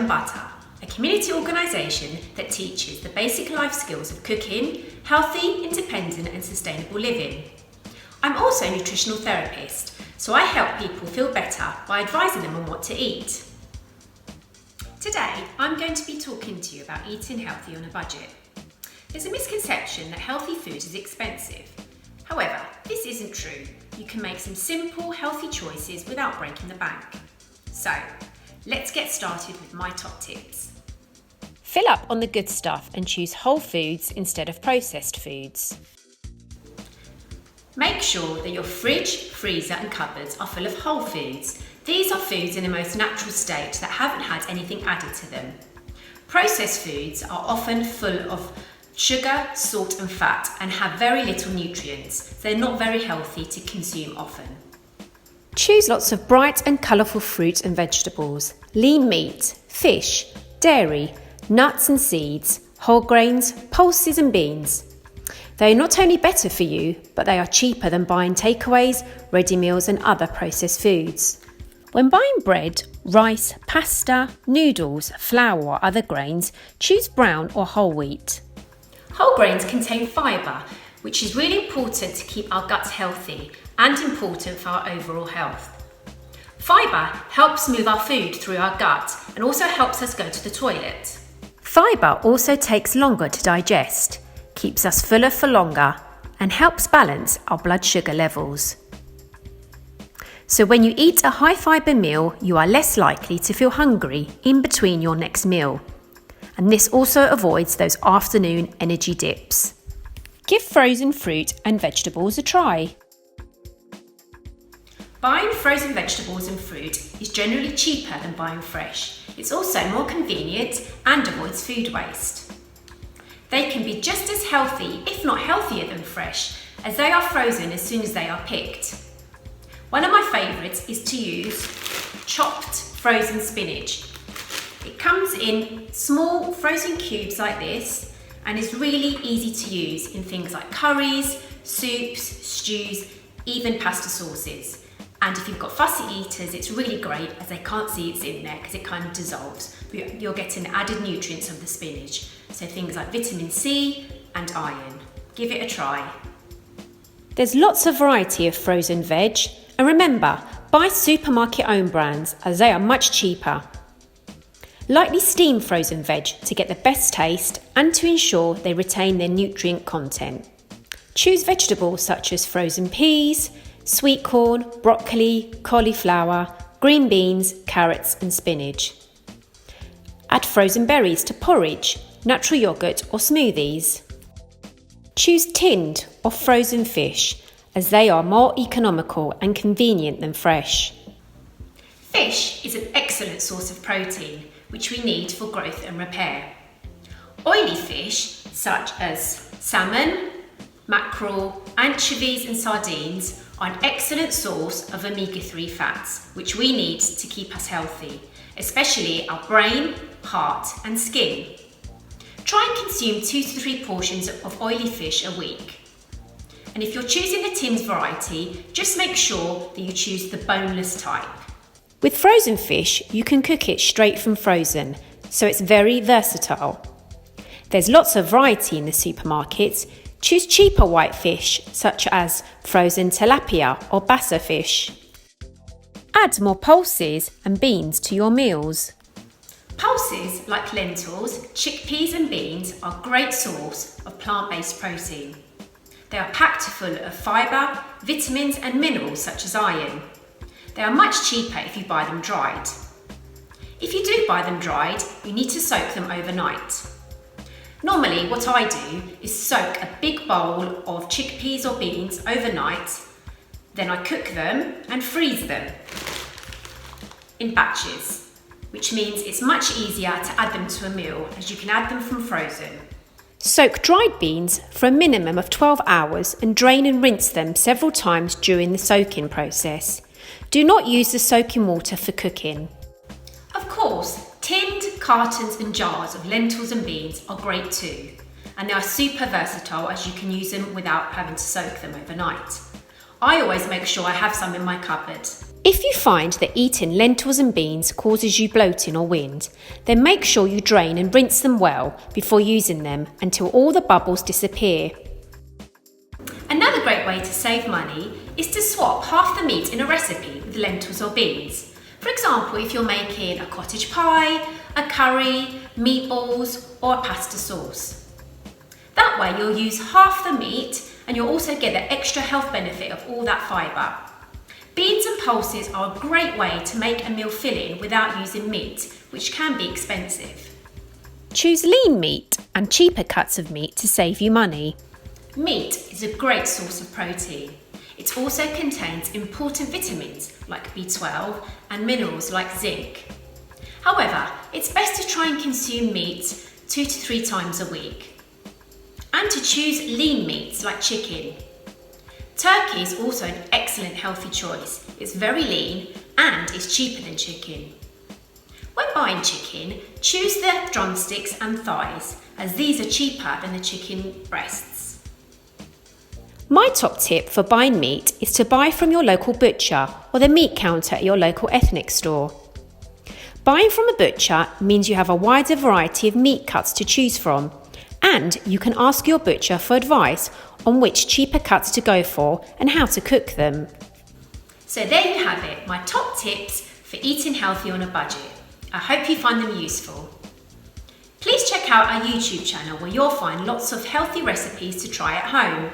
and Butter, a community organisation that teaches the basic life skills of cooking, healthy, independent and sustainable living. I'm also a nutritional therapist, so I help people feel better by advising them on what to eat. Today, I'm going to be talking to you about eating healthy on a budget. There's a misconception that healthy food is expensive. However, this isn't true. You can make some simple, healthy choices without breaking the bank. So, let's get started with my top tips. Fill up on the good stuff and choose whole foods instead of processed foods. Make sure that your fridge, freezer and cupboards are full of whole foods. These are foods in the most natural state that haven't had anything added to them. Processed foods are often full of sugar, salt and fat and have very little nutrients. They're not very healthy to consume often. Choose lots of bright and colourful fruit and vegetables, lean meat, fish, dairy, nuts and seeds, whole grains, pulses and beans. They are not only better for you, but they are cheaper than buying takeaways, ready meals and other processed foods. When buying bread, rice, pasta, noodles, flour or other grains, choose brown or whole wheat. Whole grains contain fibre, which is really important to keep our guts healthy and important for our overall health. Fibre helps move our food through our gut and also helps us go to the toilet. Fibre also takes longer to digest, keeps us fuller for longer and helps balance our blood sugar levels. So when you eat a high fibre meal, you are less likely to feel hungry in between your next meal. And this also avoids those afternoon energy dips. Give frozen fruit and vegetables a try. Buying frozen vegetables and fruit is generally cheaper than buying fresh. It's also more convenient and avoids food waste. They can be just as healthy, if not healthier than fresh, as they are frozen as soon as they are picked. One of my favourites is to use chopped frozen spinach. It comes in small frozen cubes like this and is really easy to use in things like curries, soups, stews, even pasta sauces. And if you've got fussy eaters, it's really great as they can't see it's in there because it kind of dissolves. You're getting added nutrients of the spinach, so things like vitamin C and iron. Give it a try. There's lots of variety of frozen veg, and remember, buy supermarket own brands as they are much cheaper. Lightly steam frozen veg to get the best taste and to ensure they retain their nutrient content. Choose vegetables such as frozen peas, sweet corn, broccoli, cauliflower, green beans, carrots and spinach. Add frozen berries to porridge, natural yogurt or smoothies. Choose tinned or frozen fish as they are more economical and convenient than fresh. Fish is an excellent source of protein, which we need for growth and repair. Oily fish, such as salmon, mackerel, anchovies and sardines, are an excellent source of omega-3 fats, which we need to keep us healthy, especially our brain, heart and skin. Try and consume 2 to 3 portions of oily fish a week. And if you're choosing the tinned variety, just make sure that you choose the boneless type. With frozen fish, you can cook it straight from frozen, so it's very versatile. There's lots of variety in the supermarkets. Choose cheaper white fish, such as frozen tilapia or bassa fish. Add more pulses and beans to your meals. Pulses like lentils, chickpeas and beans are a great source of plant-based protein. They are packed full of fibre, vitamins and minerals such as iron. They are much cheaper if you buy them dried. If you do buy them dried, you need to soak them overnight. Normally what I do is soak a big bowl of chickpeas or beans overnight, then I cook them and freeze them in batches, which means it's much easier to add them to a meal as you can add them from frozen. Soak dried beans for a minimum of 12 hours and drain and rinse them several times during the soaking process. Do not use the soaking water for cooking. Of course, tinned cartons and jars of lentils and beans are great too, and they are super versatile as you can use them without having to soak them overnight. I always make sure I have some in my cupboard. If you find that eating lentils and beans causes you bloating or wind, then make sure you drain and rinse them well before using them until all the bubbles disappear. Another great way to save money is to swap half the meat in a recipe with lentils or beans. For example, if you're making a cottage pie, a curry, meatballs or a pasta sauce. That way you'll use half the meat and you'll also get the extra health benefit of all that fibre. Beans and pulses are a great way to make a meal filling without using meat, which can be expensive. Choose lean meat and cheaper cuts of meat to save you money. Meat is a great source of protein. It also contains important vitamins like B12 and minerals like zinc. However, it's best to try and consume meat 2 to 3 times a week. And to choose lean meats like chicken. Turkey is also an excellent healthy choice. It's very lean and is cheaper than chicken. When buying chicken, choose the drumsticks and thighs, as these are cheaper than the chicken breasts. My top tip for buying meat is to buy from your local butcher or the meat counter at your local ethnic store. Buying from a butcher means you have a wider variety of meat cuts to choose from, and you can ask your butcher for advice on which cheaper cuts to go for and how to cook them. So there you have it, my top tips for eating healthy on a budget. I hope you find them useful. Please check out our YouTube channel where you'll find lots of healthy recipes to try at home.